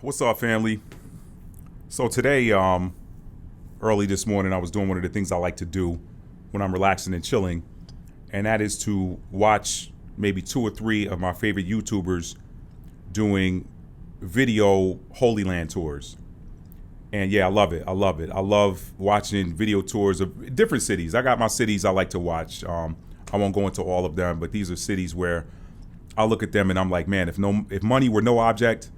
What's up, family? So today, early this morning, I was doing one of the things I like to do when I'm relaxing and chilling, and that is to watch maybe two or three of my favorite YouTubers doing video Holy Land tours. And yeah, I love it. I love it. I love watching video tours of different cities. I got my cities I like to watch. I won't go into all of them, but these are cities where I look at them and I'm like, man, if money were no object,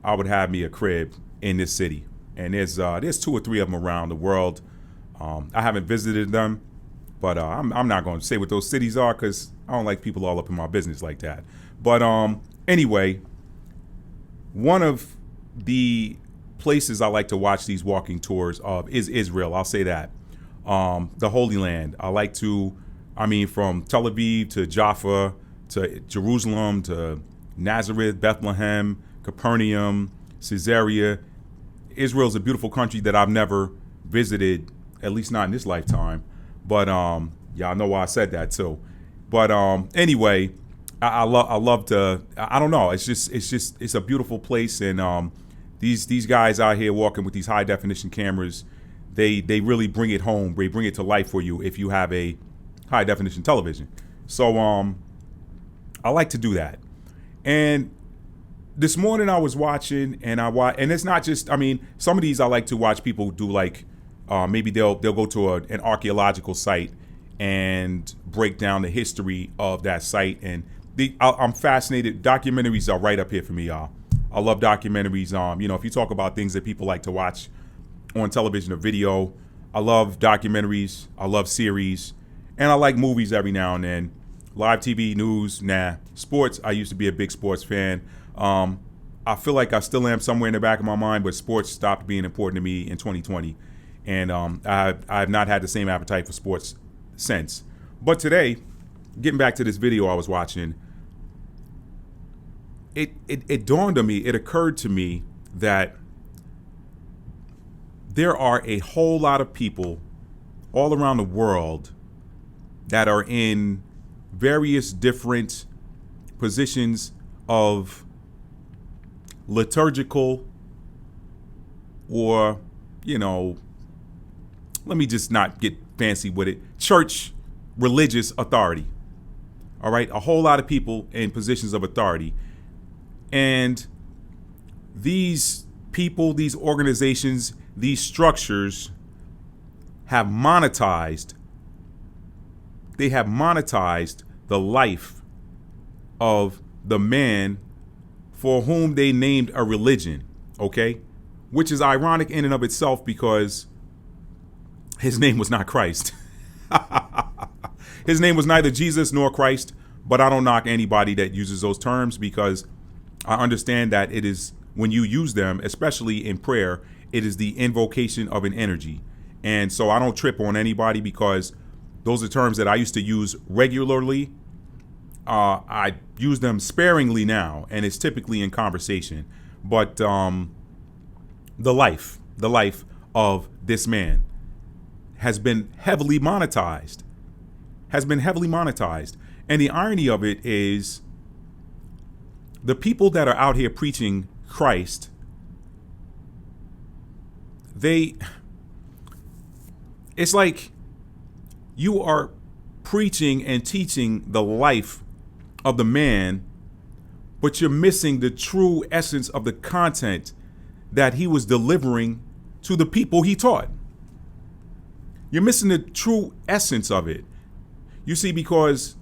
I would have me a crib in this city. And there's two or three of them around the world. I haven't visited them, but I'm not going to say what those cities are because I don't like people all up in my business like that. But anyway, one of the places I like to watch these walking tours of is Israel. I'll say that. The Holy Land. From Tel Aviv to Jaffa to Jerusalem to Nazareth, Bethlehem, Capernaum, Caesarea. Israel's a beautiful country that I've never visited, at least not in this lifetime. But yeah, I know why I said that too. But anyway, I love to. I don't know. It's a beautiful place, and these guys out here walking with these high definition cameras, they really bring it home. They bring it to life for you if you have a high definition television. So I like to do that. And this morning I was watching, and and it's not just. Some of these I like to watch people do, like maybe they'll go to an archaeological site and break down the history of that site. And I'm fascinated. Documentaries are right up here for me, y'all. I love documentaries. If you talk about things that people like to watch on television or video, I love documentaries. I love series, and I like movies every now and then. Live TV, news, nah. Sports, I used to be a big sports fan. I feel like I still am somewhere in the back of my mind, but sports stopped being important to me in 2020. And I have not had the same appetite for sports since. But today, getting back to this video I was watching, it dawned on me, it occurred to me that there are a whole lot of people all around the world that are in various different positions of liturgical or, let me just not get fancy with it, church religious authority. All right, a whole lot of people in positions of authority. And these people, these organizations, these structures have monetized. They have monetized the life of the man for whom they named a religion, okay? Which is ironic in and of itself because his name was not Christ. His name was neither Jesus nor Christ, but I don't knock anybody that uses those terms because I understand that it is, when you use them, especially in prayer, it is the invocation of an energy. And so I don't trip on anybody because those are terms that I used to use regularly. I use them sparingly now, and it's typically in conversation. But the life of this man has been heavily monetized. And the irony of it is the people that are out here preaching Christ, it's like you are preaching and teaching the life of the man, but you're missing the true essence of the content that he was delivering to the people he taught. You're missing the true essence of it. You see, because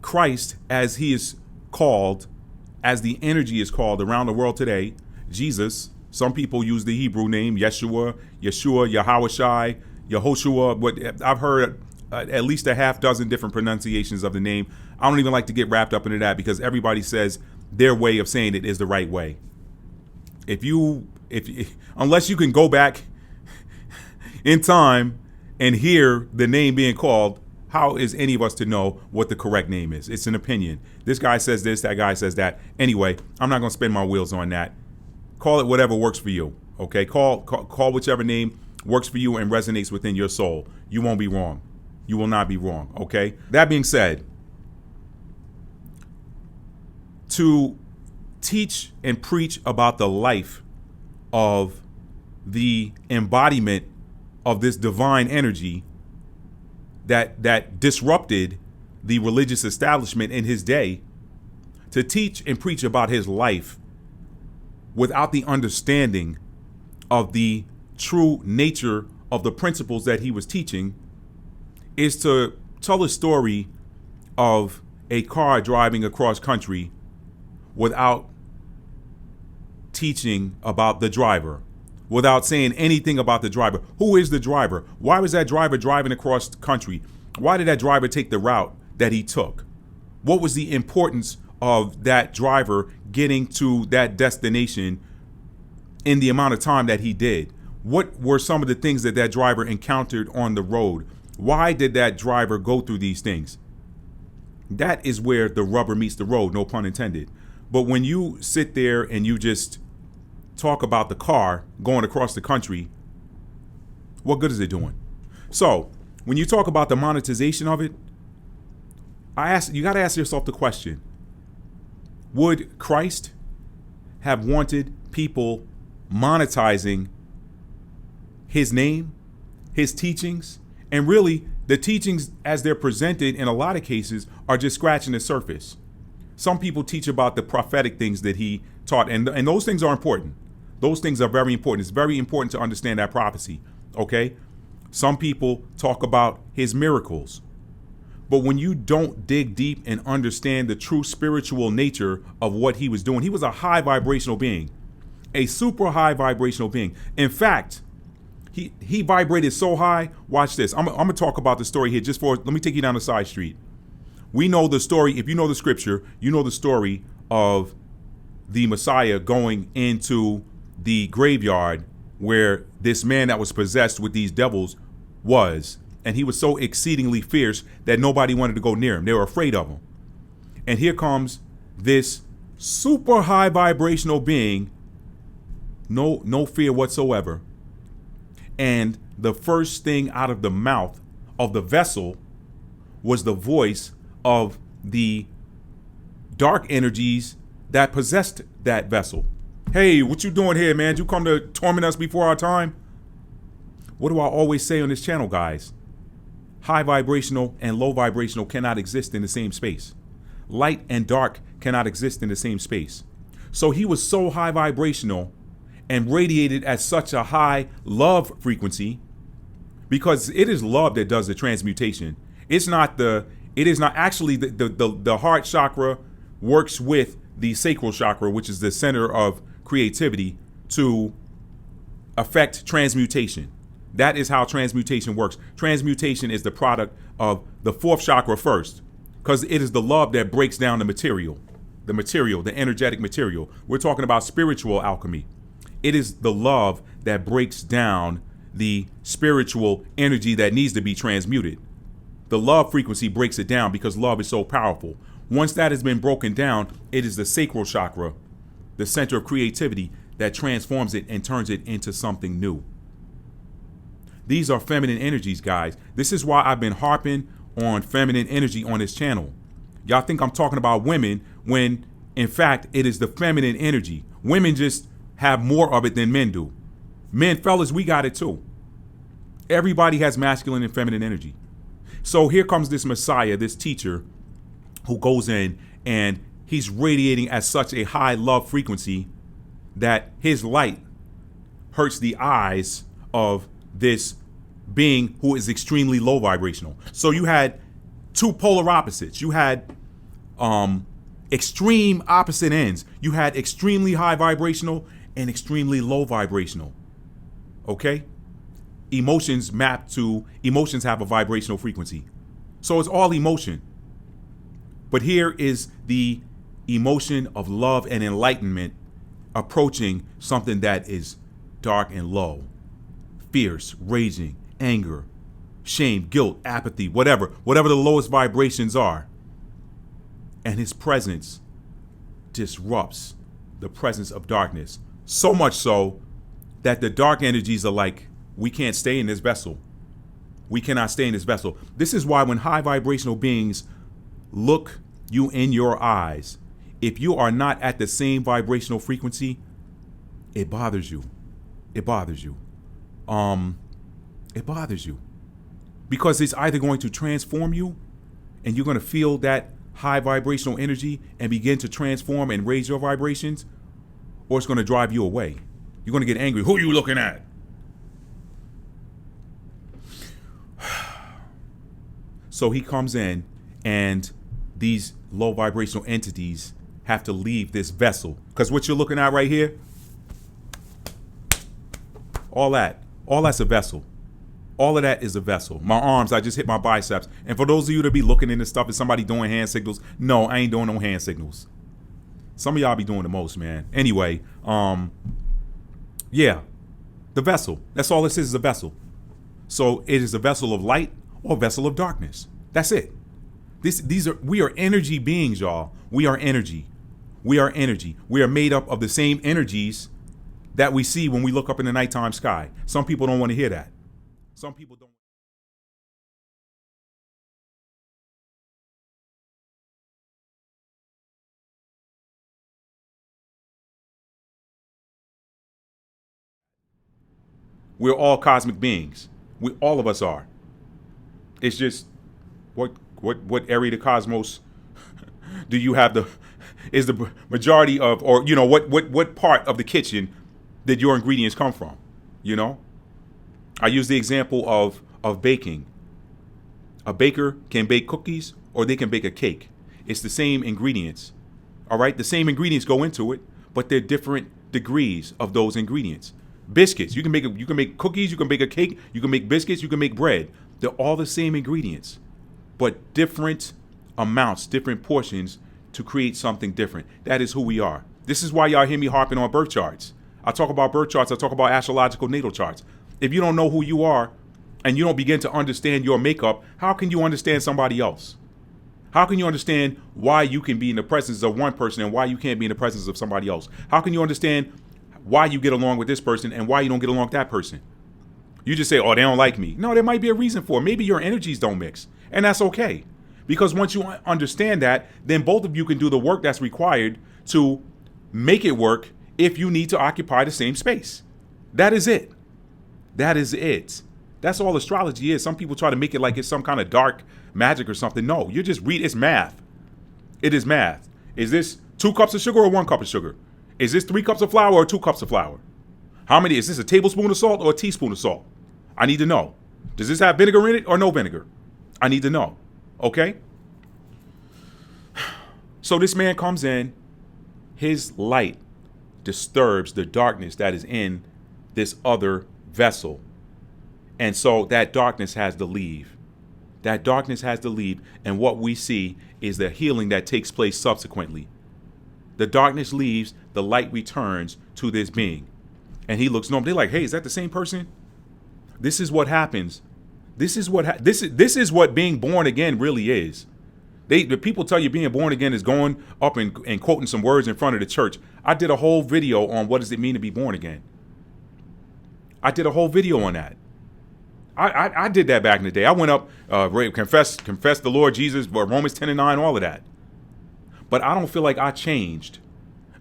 Christ, as he is called, as the energy is called around the world today, Jesus, some people use the Hebrew name, Yeshua, Yahawashai, Yehoshua, but I've heard at least a half dozen different pronunciations of the name. I don't even like to get wrapped up into that because everybody says their way of saying it is the right way. Unless you can go back in time and hear the name being called, how is any of us to know what the correct name is? It's an opinion. This guy says this, that guy says that. Anyway, I'm not going to spin my wheels on that. Call it whatever works for you. Okay, call whichever name works for you and resonates within your soul. You won't be wrong. You will not be wrong. Okay. That being said, to teach and preach about the life of the embodiment of this divine energy that disrupted the religious establishment in his day, to teach and preach about his life without the understanding of the true nature of the principles that he was teaching, is to tell a story of a car driving across country without teaching about the driver, without saying anything about the driver. Who is the driver? Why was that driver driving across the country? Why did that driver take the route that he took? What was the importance of that driver getting to that destination in the amount of time that he did? What were some of the things that that driver encountered on the road? Why did that driver go through these things? That is where the rubber meets the road, no pun intended. But when you sit there and you just talk about the car going across the country, what good is it doing? So when you talk about the monetization of it, you got to ask yourself the question: would Christ have wanted people monetizing his name, his teachings? And really, the teachings as they're presented in a lot of cases are just scratching the surface. Some people teach about the prophetic things that he taught, and those things are important. Those things are very important. It's very important to understand that prophecy, okay? Some people talk about his miracles. But when you don't dig deep and understand the true spiritual nature of what he was doing, he was a high vibrational being, a super high vibrational being. In fact, he vibrated so high. Watch this. I'm going to talk about the story here let me take you down the side street. We know the story. If you know the scripture, you know the story of the Messiah going into the graveyard where this man that was possessed with these devils was. And he was so exceedingly fierce that nobody wanted to go near him. They were afraid of him. And here comes this super high vibrational being, no fear whatsoever. And the first thing out of the mouth of the vessel was the voice of the dark energies that possessed that vessel. Hey, what you doing here, man? Did you come to torment us before our time? What do I always say on this channel, guys? High vibrational and low vibrational cannot exist in the same space. Light and dark cannot exist in the same space. So he was so high vibrational and radiated at such a high love frequency, because it is love that does the transmutation. It is not actually the heart chakra works with the sacral chakra, which is the center of creativity, to affect transmutation. That is how transmutation works. Transmutation is the product of the fourth chakra first, because it is the love that breaks down the energetic material. We're talking about spiritual alchemy. It is the love that breaks down the spiritual energy that needs to be transmuted. The love frequency breaks it down because love is so powerful. Once that has been broken down, it is the sacral chakra, the center of creativity, that transforms it and turns it into something new. These are feminine energies, guys. This is why I've been harping on feminine energy on this channel. Y'all think I'm talking about women when, in fact, it is the feminine energy. Women just have more of it than men do. Men, fellas, we got it too. Everybody has masculine and feminine energy. So here comes this Messiah, this teacher, who goes in and he's radiating at such a high love frequency that his light hurts the eyes of this being who is extremely low vibrational. So you had two polar opposites. You had extreme opposite ends. You had extremely high vibrational and extremely low vibrational. Okay? Emotions have a vibrational frequency. So it's all emotion. But here is the emotion of love and enlightenment approaching something that is dark and low, fierce, raging, anger, shame, guilt, apathy, whatever the lowest vibrations are. And his presence disrupts the presence of darkness. So much so that the dark energies are like, we can't stay in this vessel. We cannot stay in this vessel. This is why when high vibrational beings look you in your eyes, if you are not at the same vibrational frequency, it bothers you. It bothers you. It bothers you. Because it's either going to transform you and you're going to feel that high vibrational energy and begin to transform and raise your vibrations, or it's going to drive you away. You're going to get angry. Who are you looking at? So he comes in, and these low vibrational entities have to leave this vessel. Because what you're looking at right here, all that's a vessel. All of that is a vessel. My arms, I just hit my biceps. And for those of you that be looking into stuff, is somebody doing hand signals? No, I ain't doing no hand signals. Some of y'all be doing the most, man. Anyway, yeah, the vessel. That's all this is a vessel. So it is a vessel of light or a vessel of darkness. That's it. We are energy beings, y'all. We are energy. We are energy. We are made up of the same energies that we see when we look up in the nighttime sky. Some people don't want to hear that. Some people don't. We're all cosmic beings. All of us are. It's just what area of the cosmos do you have is the majority of, or what part of the kitchen did your ingredients come from? I use the example of baking. A baker can bake cookies or they can bake a cake. It's the same ingredients. All right? The same ingredients go into it, but they're different degrees of those ingredients. Biscuits, you can make cookies, you can bake a cake, you can make biscuits, you can make bread. They're all the same ingredients, but different amounts, different portions to create something different. That is who we are. This is why y'all hear me harping on birth charts. I talk about birth charts, I talk about astrological natal charts. If you don't know who you are and you don't begin to understand your makeup, how can you understand somebody else? How can you understand why you can be in the presence of one person and why you can't be in the presence of somebody else? How can you understand why you get along with this person and why you don't get along with that person? You just say, oh, they don't like me. No, there might be a reason for it. Maybe your energies don't mix, and that's okay. Because once you understand that, then both of you can do the work that's required to make it work if you need to occupy the same space. That is it. That is it. That's all astrology is. Some people try to make it like it's some kind of dark magic or something. No, you just read. It's math. It is math. Is this 2 cups of sugar or 1 cup of sugar? Is this 3 cups of flour or 2 cups of flour? How many? Is this a tablespoon of salt or a teaspoon of salt? I need to know. Does this have vinegar in it or no vinegar? I need to know. Okay? So this man comes in. His light disturbs the darkness that is in this other vessel. And so that darkness has to leave. That darkness has to leave. And what we see is the healing that takes place subsequently. The darkness leaves, the light returns to this being. And he looks normal. They're like, hey, is that the same person? This is what happens. This is what being born again really is. The people tell you being born again is going up and quoting some words in front of the church. I did a whole video on what does it mean to be born again. I did a whole video on that. I did that back in the day. I went up, confess the Lord Jesus, Romans 10:9, all of that. But I don't feel like I changed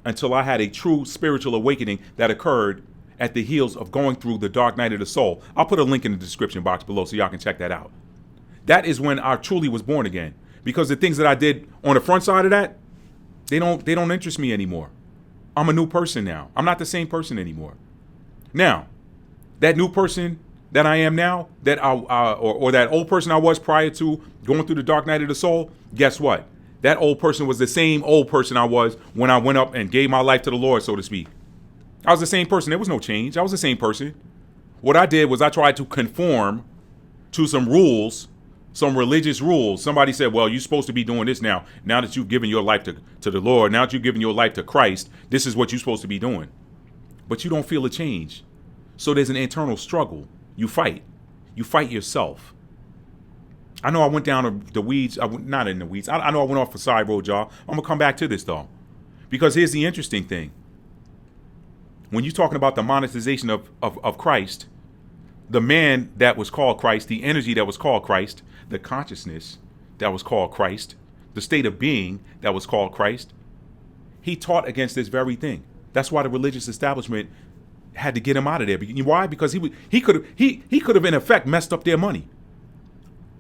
until I had a true spiritual awakening that occurred at the heels of going through the dark night of the soul. I'll put a link in the description box below so y'all can check that out. That is when I truly was born again. Because the things that I did on the front side of that, they don't interest me anymore. I'm a new person now. I'm not the same person anymore. Now, that new person that I am now, that or that old person I was prior to going through the dark night of the soul, guess what? That old person was the same old person I was when I went up and gave my life to the Lord, so to speak. I was the same person. There was no change. I was the same person. What I did was I tried to conform to some rules, some religious rules. Somebody said, well, you're supposed to be doing this now. Now that you've given your life to the Lord, now that you've given your life to Christ, this is what you're supposed to be doing. But you don't feel a change. So there's an internal struggle. You fight. You fight yourself. I know I went down the weeds. Not in the weeds. I know I went off a side road, y'all. I'm going to come back to this, though. Because here's the interesting thing. When you're talking about the monetization of Christ, the man that was called Christ, the energy that was called Christ, the consciousness that was called Christ, the state of being that was called Christ, he taught against this very thing. That's why the religious establishment had to get him out of there. Why? Because he could have in effect messed up their money.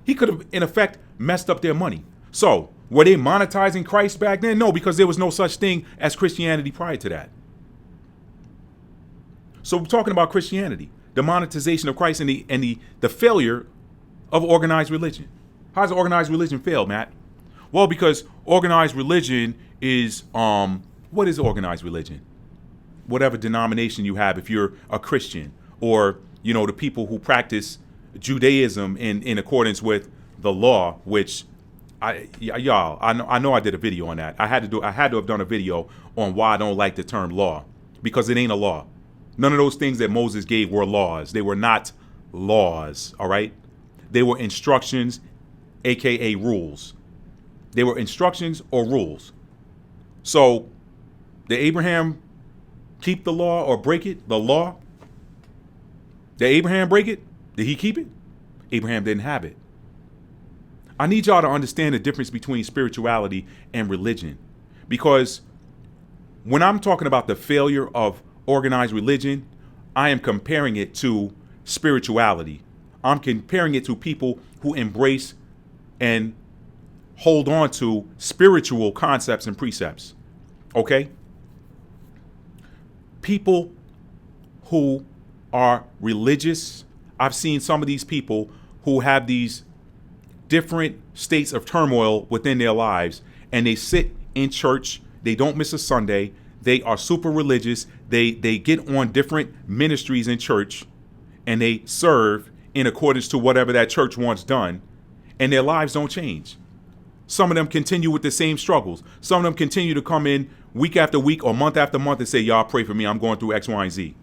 He could have in effect messed up their money. So were they monetizing Christ back then? No, because there was no such thing as Christianity prior to that. So we're talking about Christianity, the monetization of Christ, and the failure of organized religion. How does organized religion fail, Matt? Well, because organized religion is what is organized religion? Whatever denomination you have, if you're a Christian, or the people who practice Judaism in accordance with the law, which I know I did a video on that. I had to have done a video on why I don't like the term law, because it ain't a law. None of those things that Moses gave were laws. They were not laws, all right? They were instructions, aka rules. They were instructions or rules. So, did Abraham keep the law or break it? The law? Did Abraham break it? Did he keep it? Abraham didn't have it. I need y'all to understand the difference between spirituality and religion. Because when I'm talking about the failure of organized religion, I am comparing it to spirituality. I'm comparing it to people who embrace and hold on to spiritual concepts and precepts. Okay? People who are religious, I've seen some of these people who have these different states of turmoil within their lives, and they sit in church, they don't miss a Sunday, they are super religious, they get on different ministries in church, and they serve in accordance to whatever that church wants done, and their lives don't change. Some of them continue with the same struggles. Some of them continue to come in week after week or month after month and say, y'all pray for me, I'm going through X, Y, and Z.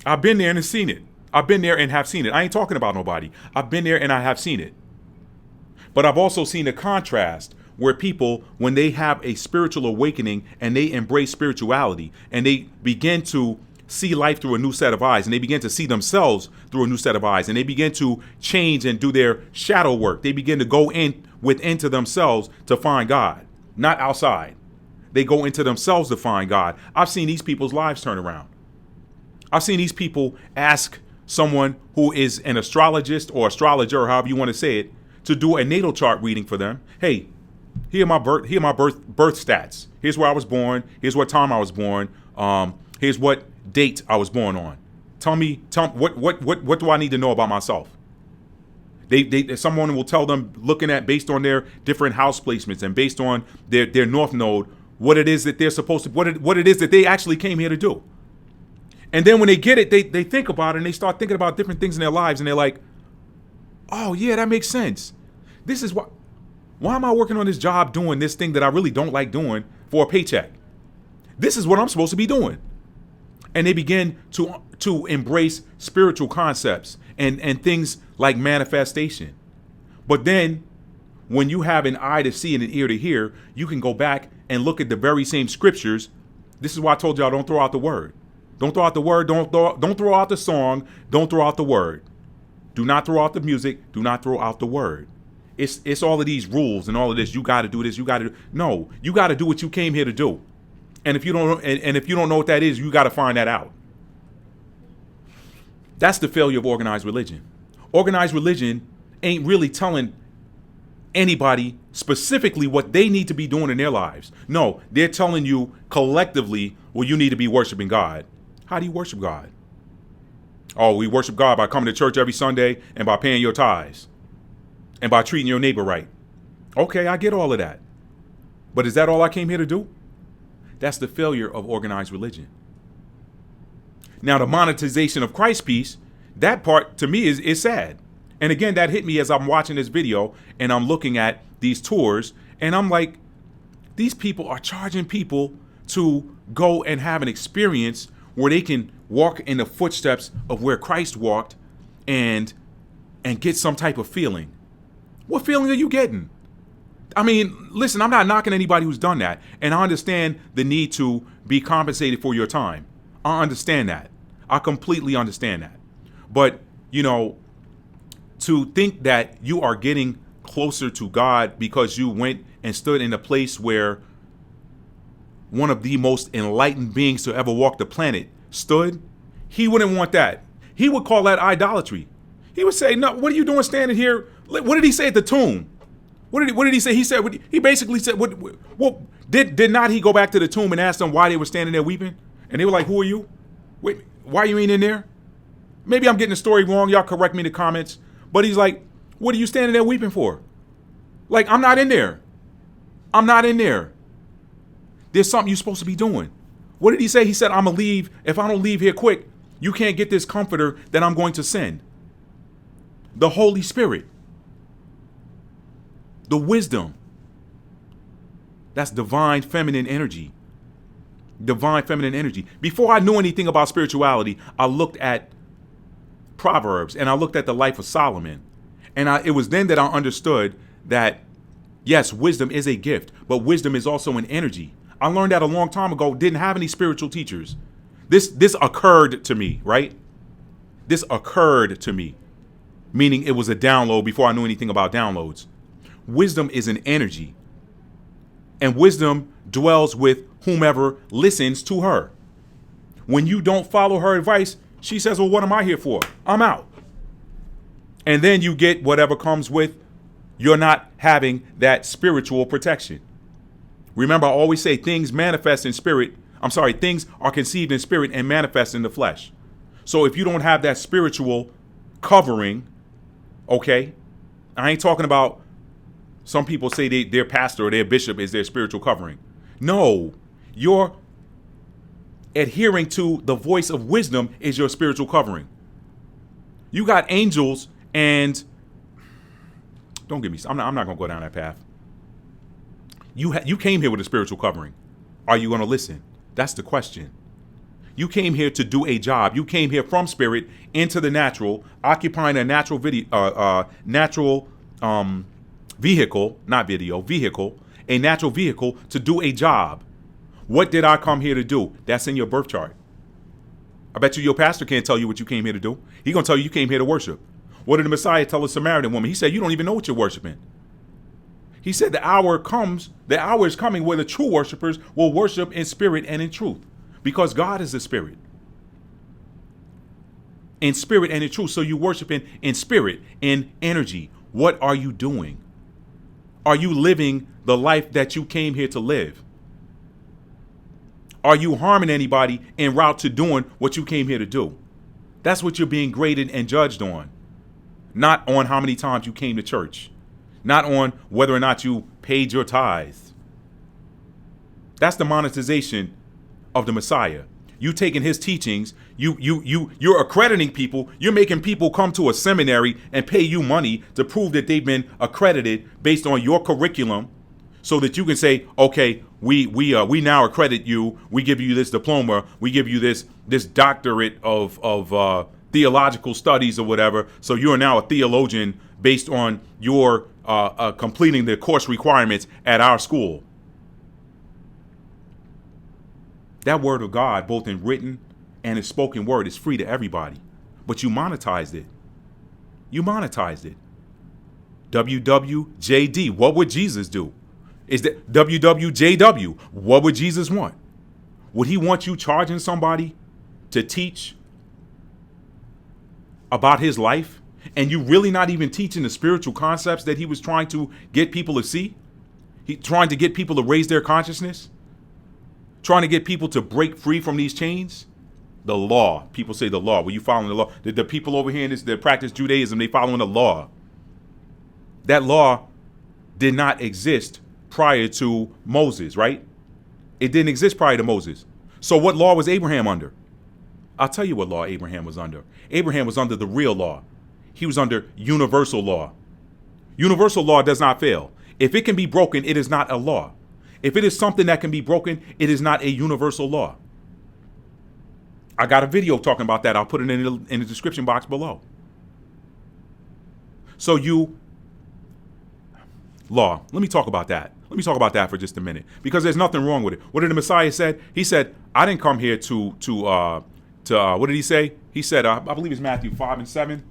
I've been there and seen it. I've been there and have seen it. I ain't talking about nobody. I've been there and I have seen it. But I've also seen the contrast where people, when they have a spiritual awakening and they embrace spirituality and they begin to see life through a new set of eyes, and they begin to see themselves through a new set of eyes, and they begin to change and do their shadow work. They begin to go in within to themselves to find God, not outside. They go into themselves to find God. I've seen these people's lives turn around. I've seen these people ask someone who is an astrologist or astrologer, or however you want to say it, to do a natal chart reading for them. Hey, here are my birth stats. Here's where I was born. Here's what time I was born. Here's what date I was born on. Tell me what do I need to know about myself? Someone will tell them, looking at based on their different house placements and based on their north node, what it is that they're supposed to, what it is that they actually came here to do. And then when they get it, they think about it and they start thinking about different things in their lives, and they're like, oh yeah, that makes sense. This is why am I working on this job doing this thing that I really don't like doing for a paycheck? This is what I'm supposed to be doing. And they begin to embrace spiritual concepts and things like manifestation. But then when you have an eye to see and an ear to hear, you can go back and look at the very same scriptures. This is why I told y'all, don't throw out the word. Don't throw out the word. Don't throw out the song. Don't throw out the word. Do not throw out the music. Do not throw out the word. It's all of these rules and all of this. You got to do this. You got to do. No, you got to do what you came here to do. And if you don't, and if you don't know what that is, you got to find that out. That's the failure of organized religion. Organized religion ain't really telling anybody specifically what they need to be doing in their lives. No, they're telling you collectively, well, you need to be worshiping God. How do you worship God? Oh, we worship God by coming to church every Sunday and by paying your tithes and by treating your neighbor right. Okay, I get all of that. But is that all I came here to do? That's the failure of organized religion. Now, the monetization of Christ piece, that part to me is sad. And again, that hit me as I'm watching this video and I'm looking at these tours, and I'm like, these people are charging people to go and have an experience where they can walk in the footsteps of where Christ walked and get some type of feeling. What feeling are you getting? I mean, listen, I'm not knocking anybody who's done that. And I understand the need to be compensated for your time. I understand that. I completely understand that. But, to think that you are getting closer to God because you went and stood in a place where one of the most enlightened beings to ever walk the planet, stood, he wouldn't want that. He would call that idolatry. He would say, no, what are you doing standing here? What did he say at the tomb? What did he say? He said, he basically said, did not he go back to the tomb and ask them why they were standing there weeping? And they were like, who are you? Wait, why you ain't in there? Maybe I'm getting the story wrong. Y'all correct me in the comments. But he's like, what are you standing there weeping for? Like, I'm not in there. I'm not in there. There's something you're supposed to be doing. What did he say? He said, I'm going to leave. If I don't leave here quick, you can't get this comforter that I'm going to send. The Holy Spirit. The wisdom. That's divine feminine energy. Divine feminine energy. Before I knew anything about spirituality, I looked at Proverbs and I looked at the life of Solomon. And it was then that I understood that, yes, wisdom is a gift, but wisdom is also an energy. I learned that a long time ago, didn't have any spiritual teachers. This occurred to me, right? This occurred to me, meaning it was a download before I knew anything about downloads. Wisdom is an energy, and wisdom dwells with whomever listens to her. When you don't follow her advice, she says, well, what am I here for? I'm out. And then you get whatever comes with you're not having that spiritual protection. Remember, I always say things manifest in spirit. Things are conceived in spirit and manifest in the flesh. So if you don't have that spiritual covering, okay, I ain't talking about some people say their pastor or their bishop is their spiritual covering. No, you're adhering to the voice of wisdom is your spiritual covering. You got angels and don't get me. I'm not going to go down that path. You came here with a spiritual covering. Are you going to listen? That's the question. You came here to do a job. You came here from spirit into the natural, occupying a natural vehicle, a natural vehicle to do a job. What did I come here to do? That's in your birth chart. I bet you your pastor can't tell you what you came here to do. He's going to tell you came here to worship. What did the Messiah tell a Samaritan woman? He said, you don't even know what you're worshiping. He said the hour is coming where the true worshipers will worship in spirit and in truth. Because God is a spirit. In spirit and in truth. So you worship in spirit, in energy. What are you doing? Are you living the life that you came here to live? Are you harming anybody en route to doing what you came here to do? That's what you're being graded and judged on. Not on how many times you came to church. Not on whether or not you paid your tithes. That's the monetization of the Messiah. You taking his teachings, you're accrediting people. You're making people come to a seminary and pay you money to prove that they've been accredited based on your curriculum, so that you can say, okay, we now accredit you. We give you this diploma. We give you this doctorate of theological studies or whatever. So you are now a theologian based on your completing the course requirements at our school. That word of God, both in written and in spoken word, is free to everybody. But you monetized it. You monetized it. WWJD. What would Jesus do? Is that WWJW? What would Jesus want? Would he want you charging somebody to teach about his life? And you really not even teaching the spiritual concepts that he was trying to get people to see? He trying to get people to raise their consciousness? Trying to get people to break free from these chains? The law. People say the law. Were you following the law? The people over here in this, that practice Judaism, they following the law. That law did not exist prior to Moses, right? It didn't exist prior to Moses. So what law was Abraham under? I'll tell you what law Abraham was under. Abraham was under the real law. He was under universal law. Universal law does not fail. If it can be broken, it is not a law. If it is something that can be broken, it is not a universal law. I got a video talking about that. I'll put it in the description box below. So law. Let me talk about that. Let me talk about that for just a minute, because there's nothing wrong with it. What did the Messiah said? He said, I didn't come here to what did he say? He said, I believe it's Matthew 5 and 7.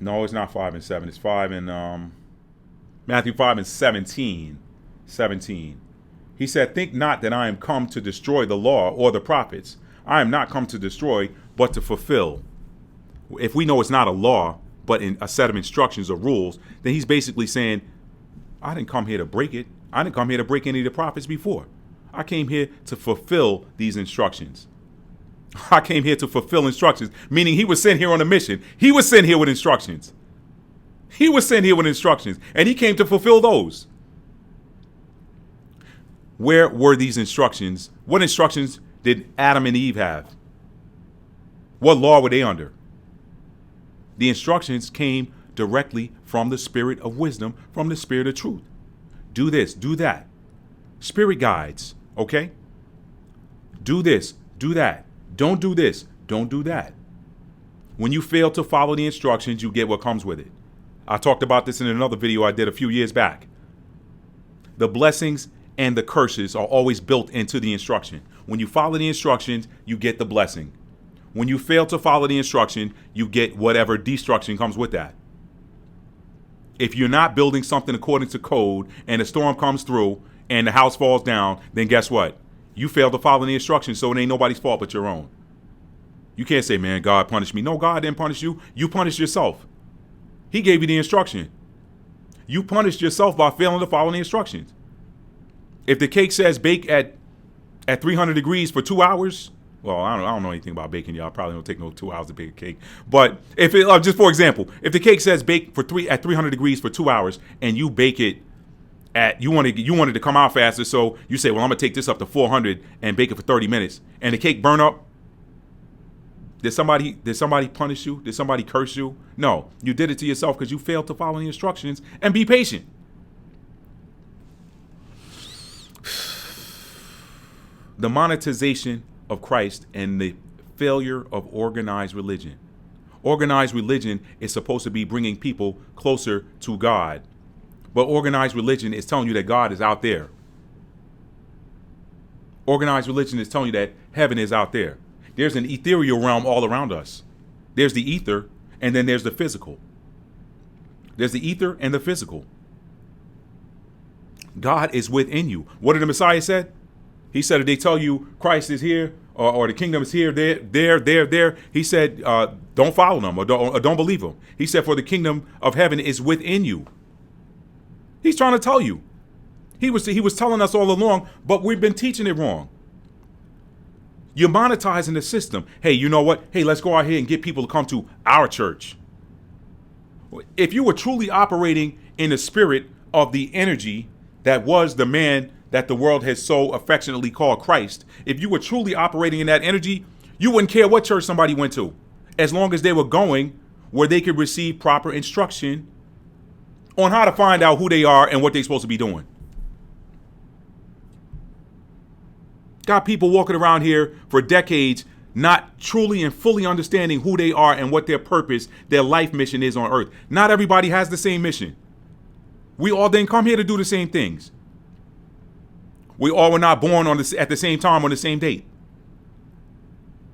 No, it's not 5 and 7. It's 5 and Matthew 5 and 17. 17. He said, think not that I am come to destroy the law or the prophets. I am not come to destroy, but to fulfill. If we know it's not a law, but in a set of instructions or rules, then he's basically saying, I didn't come here to break it. I didn't come here to break any of the prophets before. I came here to fulfill these instructions. I came here to fulfill instructions, meaning he was sent here on a mission. He was sent here with instructions. He was sent here with instructions, and he came to fulfill those. Where were these instructions? What instructions did Adam and Eve have? What law were they under? The instructions came directly from the spirit of wisdom, from the spirit of truth. Do this, do that. Spirit guides, okay? Do this, do that. Don't do this, don't do that. When you fail to follow the instructions, you get what comes with it. I talked about this in another video I did a few years back. The blessings and the curses are always built into the instruction. When you follow the instructions, you get the blessing. When you fail to follow the instruction, you get whatever destruction comes with that. If you're not building something according to code and a storm comes through and the house falls down, then guess what? You failed to follow the instructions, so it ain't nobody's fault but your own. You can't say, man, God punished me. No, God didn't punish you. You punished yourself. He gave you the instruction. You punished yourself by failing to follow the instructions. If the cake says bake at 300 degrees for 2 hours, well, I don't know anything about baking, y'all. Probably don't take no 2 hours to bake a cake. But if it, just for example, if the cake says bake at 300 degrees for 2 hours, and you bake it you wanted to come out faster, so you say, well, I'm gonna take this up to 400 and bake it for 30 minutes, and the cake burn up. Did somebody punish you? Did somebody curse you? No, you did it to yourself because you failed to follow the instructions and be patient. The monetization of Christ and the failure of organized religion. Organized religion is supposed to be bringing people closer to God. But organized religion is telling you that God is out there. Organized religion is telling you that heaven is out there. There's an ethereal realm all around us. There's the ether, and then there's the physical. There's the ether and the physical. God is within you. What did the Messiah said? He said, if they tell you Christ is here, or the kingdom is here, there, he said, don't follow them or don't believe them. He said, for the kingdom of heaven is within you. He's trying to tell you. He was telling us all along, but we've been teaching it wrong. You're monetizing the system. Hey, you know what? Hey, let's go out here and get people to come to our church. If you were truly operating in the spirit of the energy that was the man that the world has so affectionately called Christ, if you were truly operating in that energy, you wouldn't care what church somebody went to, as long as they were going where they could receive proper instruction on how to find out who they are and what they're supposed to be doing. Got people walking around here for decades not truly and fully understanding who they are and what their purpose, their life mission is on earth. Not everybody has the same mission. We all didn't come here to do the same things. We all were not born at the same time on the same date.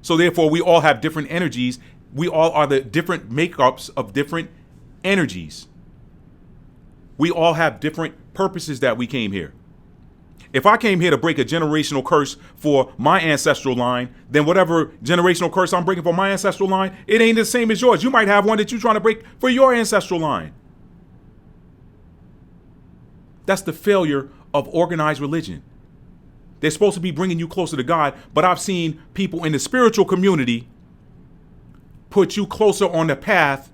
So therefore, we all have different energies. We all are the different makeups of different energies. We all have different purposes that we came here. If I came here to break a generational curse for my ancestral line, then whatever generational curse I'm breaking for my ancestral line, it ain't the same as yours. You might have one that you're trying to break for your ancestral line. That's the failure of organized religion. They're supposed to be bringing you closer to God, but I've seen people in the spiritual community put you closer on the path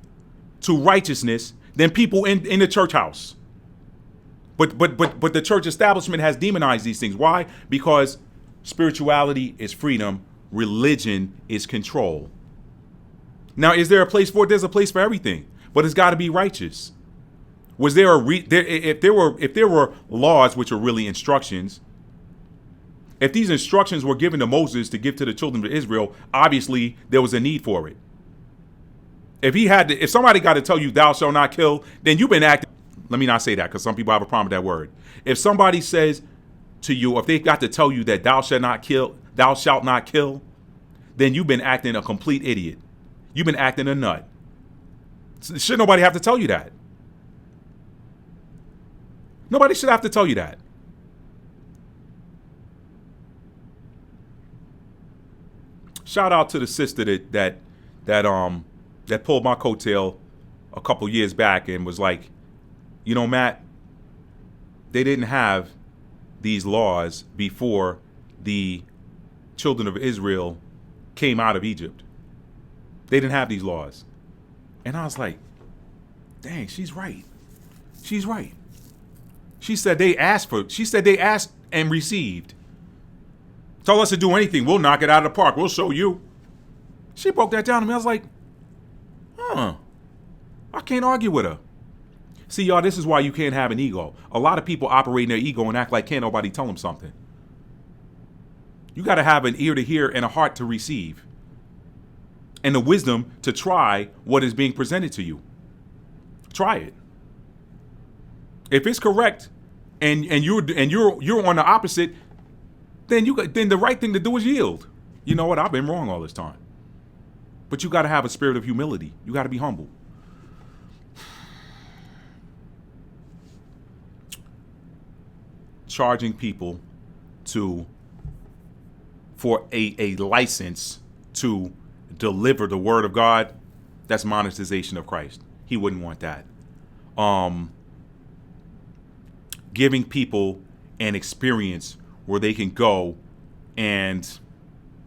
to righteousness than people in the church house. But the church establishment has demonized these things. Why? Because spirituality is freedom, religion is control. Now, is there a place for it? There's a place for everything, but it's got to be righteous. Was there if there were laws which are really instructions? If these instructions were given to Moses to give to the children of Israel, obviously there was a need for it. If somebody got to tell you thou shalt not kill, then you've been acting. Let me not say that, because some people have a problem with that word. If somebody says to you, if they got to tell you that thou shalt not kill, then you've been acting a complete idiot. You've been acting a nut. Should nobody have to tell you that? Nobody should have to tell you that. Shout out to the sister that pulled my coattail a couple years back and was like, you know, Matt, they didn't have these laws before the children of Israel came out of Egypt. They didn't have these laws. And I was like, dang, she's right. She's right. She said they asked and received. Tell us to do anything, we'll knock it out of the park. We'll show you. She broke that down to me. I was like, I can't argue with her. See, y'all, this is why you can't have an ego. A lot of people operate in their ego and act like can't nobody tell them something. You got to have an ear to hear and a heart to receive, and the wisdom to try what is being presented to you. Try it. If it's correct, and you're on the opposite, then the right thing to do is yield. You know what? I've been wrong all this time. But you got to have a spirit of humility. You got to be humble. Charging people for a license to deliver the word of God, that's monetization of Christ. He wouldn't want that. Giving people an experience where they can go, and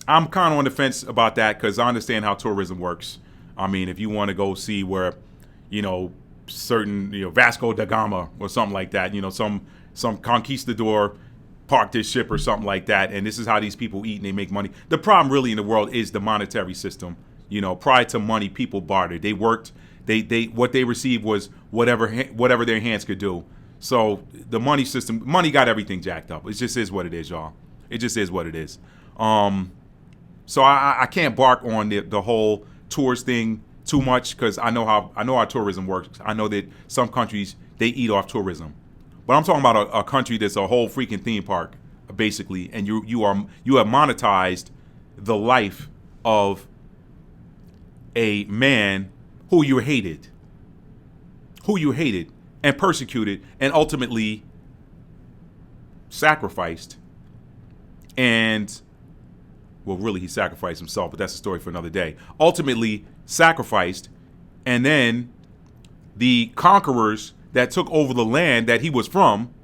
I'm kind of on the fence about that because I understand how tourism works. I mean, if you want to go see where, certain, Vasco da Gama or something like that, some conquistador parked his ship or something like that, and this is how these people eat and they make money. The problem really in the world is the monetary system. Prior to money, people bartered. They worked. They what they received was whatever their hands could do. So the money system, money got everything jacked up. It just is what it is, y'all. It just is what it is. So I can't bark on the whole tours thing too much because I know how tourism works. I know that some countries they eat off tourism. But I'm talking about a country that's a whole freaking theme park, basically, and you have monetized the life of a man who you hated and persecuted and ultimately sacrificed. And, well, really, he sacrificed himself, but that's a story for another day. Ultimately sacrificed, and then the conquerors that took over the land that he was from,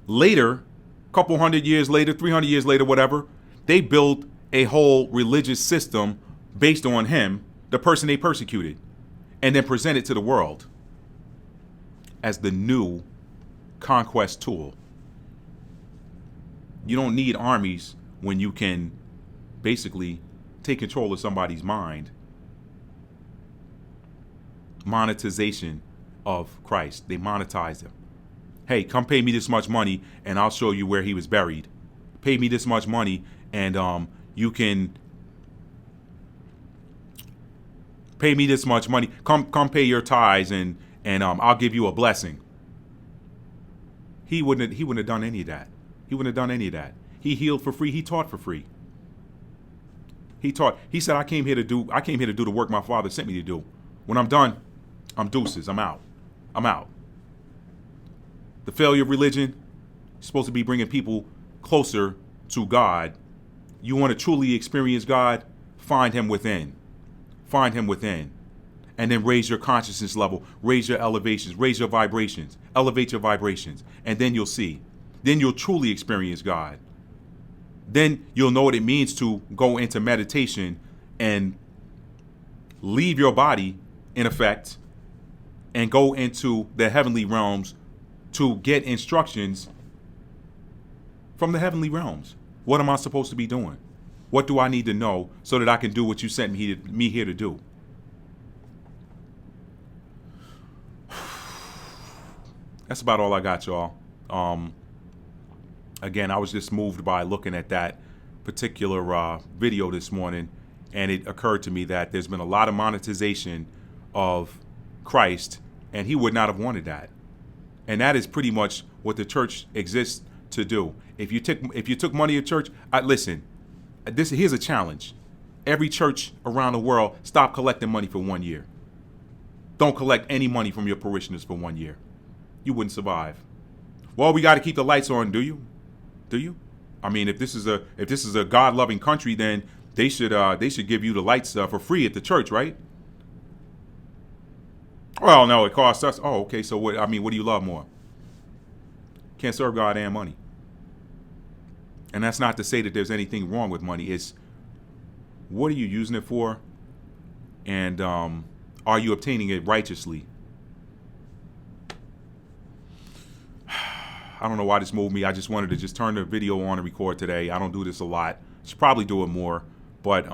later, a couple 100 years later, 300 years later, whatever, they built a whole religious system based on him, the person they persecuted, and then presented to the world as the new conquest tool. You don't need armies when you can basically take control of somebody's mind. Monetization of Christ. They monetize him. Hey, come pay me this much money and I'll show you where he was buried. Pay me this much money and you can pay me this much money. Come pay your tithes and I'll give you a blessing. He wouldn't have done any of that. He wouldn't have done any of that. He healed for free. He taught for free. He taught. He said, I came here to do the work my Father sent me to do. When I'm done, I'm deuces. I'm out. The failure of religion is supposed to be bringing people closer to God. You want to truly experience God? Find him within. Find him within. And then raise your consciousness level, raise your elevations, raise your vibrations, elevate your vibrations, and then you'll see. Then you'll truly experience God. Then you'll know what it means to go into meditation and leave your body, in effect, and go into the heavenly realms to get instructions from the heavenly realms. What am I supposed to be doing? What do I need to know so that I can do what you sent me here to do? That's about all I got, y'all. Again, I was just moved by looking at that particular video this morning, and it occurred to me that there's been a lot of monetization of Christ, and he would not have wanted that. And that is pretty much what the church exists to do. If you took money at church, listen. Here's a challenge. Every church around the world, stop collecting money for 1 year. Don't collect any money from your parishioners for 1 year. You wouldn't survive. Well, we got to keep the lights on. Do you? I mean, if this is a God-loving country, then They should give you the lights for free at the church, right? Well, no, it costs us. Oh, okay. So what? I mean, what do you love more? Can't serve God and money. And that's not to say that there's anything wrong with money. It's what are you using it for, and are you obtaining it righteously? I don't know why this moved me. I just wanted to just turn the video on and record today. I don't do this a lot. Should probably do it more, but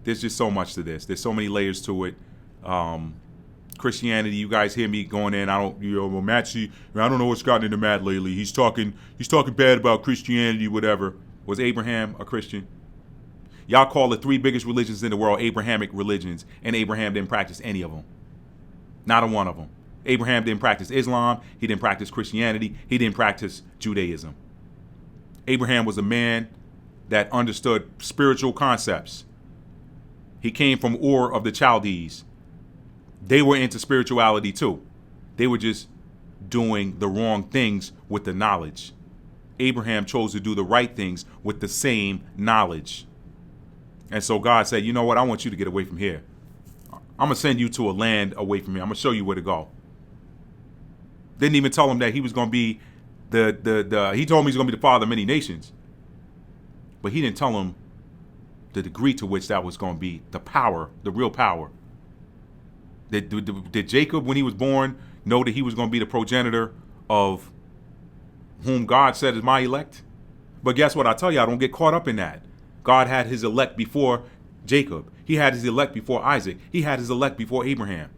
there's just so much to this. There's so many layers to it. Christianity, you guys hear me going in. I don't, well, Matchy, I don't know what's gotten into Matt lately. He's talking bad about Christianity, whatever. Was Abraham a Christian? Y'all call the 3 biggest religions in the world Abrahamic religions, and Abraham didn't practice any of them. Not a one of them. Abraham didn't practice Islam. He didn't practice Christianity. He didn't practice Judaism. Abraham was a man that understood spiritual concepts. He came from Ur of the Chaldees. They were into spirituality too. They were just doing the wrong things with the knowledge. Abraham chose to do the right things with the same knowledge. And so God said, you know what? I want you to get away from here. I'm going to send you to a land away from here. I'm going to show you where to go. Didn't even tell him that he was going to be he told me he's going to be the father of many nations. But he didn't tell him the degree to which that was going to be the power, the real power. Did Jacob, when he was born, know that he was going to be the progenitor of whom God said is my elect? But guess what? I tell you, I don't get caught up in that. God had his elect before Jacob. He had his elect before Isaac. He had his elect before Abraham.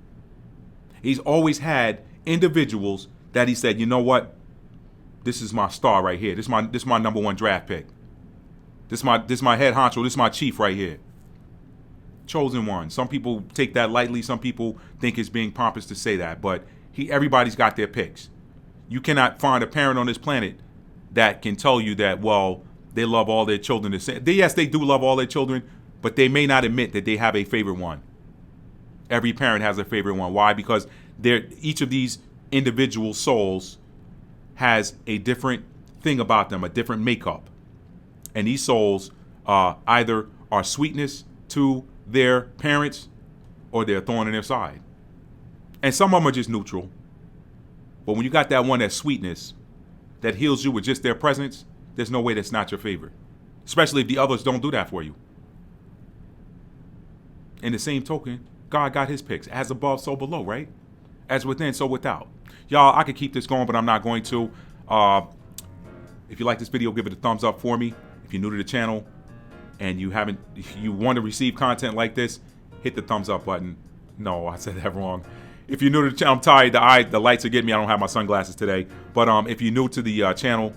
He's always had individuals that he said, you know what? This is my star right here. This is my number 1 draft pick. This is my head honcho. This is my chief right here. Chosen one. Some people take that lightly. Some people think it's being pompous to say that, but everybody's got their picks. You cannot find a parent on this planet that can tell you that, well, they love all their children the same. Yes, they do love all their children, but they may not admit that they have a favorite one. Every parent has a favorite one. Why? Because each of these individual souls has a different thing about them, a different makeup. And these souls either are sweetness to their parents or they're a thorn in their side. And some of them are just neutral. But when you got that one that's sweetness, that heals you with just their presence, there's no way that's not your favorite. Especially if the others don't do that for you. In the same token, God got his picks. As above, so below, right? As within, so without. Y'all, I could keep this going, but I'm not going to. If you like this video, give it a thumbs up for me. If you're new to the channel and you want to receive content like this, hit the thumbs up button. No, I said that wrong. If you're new to the channel, I'm tired. The lights are getting me. I don't have my sunglasses today. But if you're new to the channel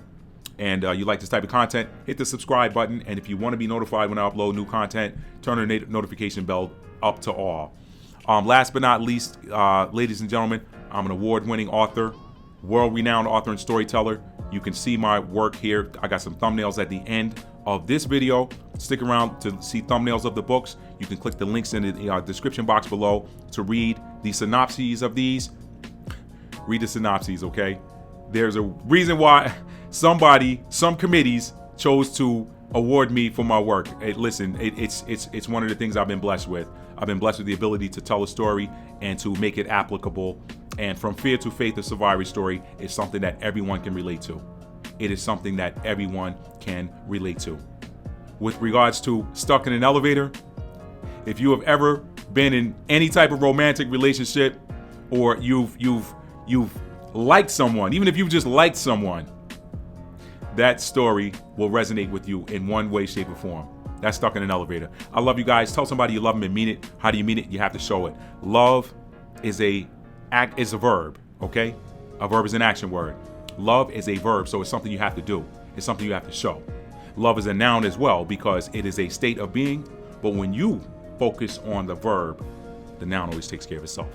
and you like this type of content, hit the subscribe button. And if you want to be notified when I upload new content, turn the notification bell up to all. Last but not least, ladies and gentlemen, I'm an award-winning author, world-renowned author and storyteller. You can see my work here. I got some thumbnails at the end of this video. Stick around to see thumbnails of the books. You can click the links in the description box below to read the synopses of these. Read the synopses, okay? There's a reason why some committees chose to award me for my work. It's one of the things I've been blessed with. I've been blessed with the ability to tell a story and to make it applicable. And from fear to faith, the survivor story is something that everyone can relate to. It is something that everyone can relate to. With regards to stuck in an elevator, if you have ever been in any type of romantic relationship, or you've liked someone, even if you've just liked someone, that story will resonate with you in one way, shape, or form. That's stuck in an elevator. I love you guys. Tell somebody you love them and mean it. How do you mean it? You have to show it. Love is a verb, okay? A verb is an action word. Love is a verb, so it's something you have to do. It's something you have to show. Love is a noun as well because it is a state of being, but when you focus on the verb, the noun always takes care of itself.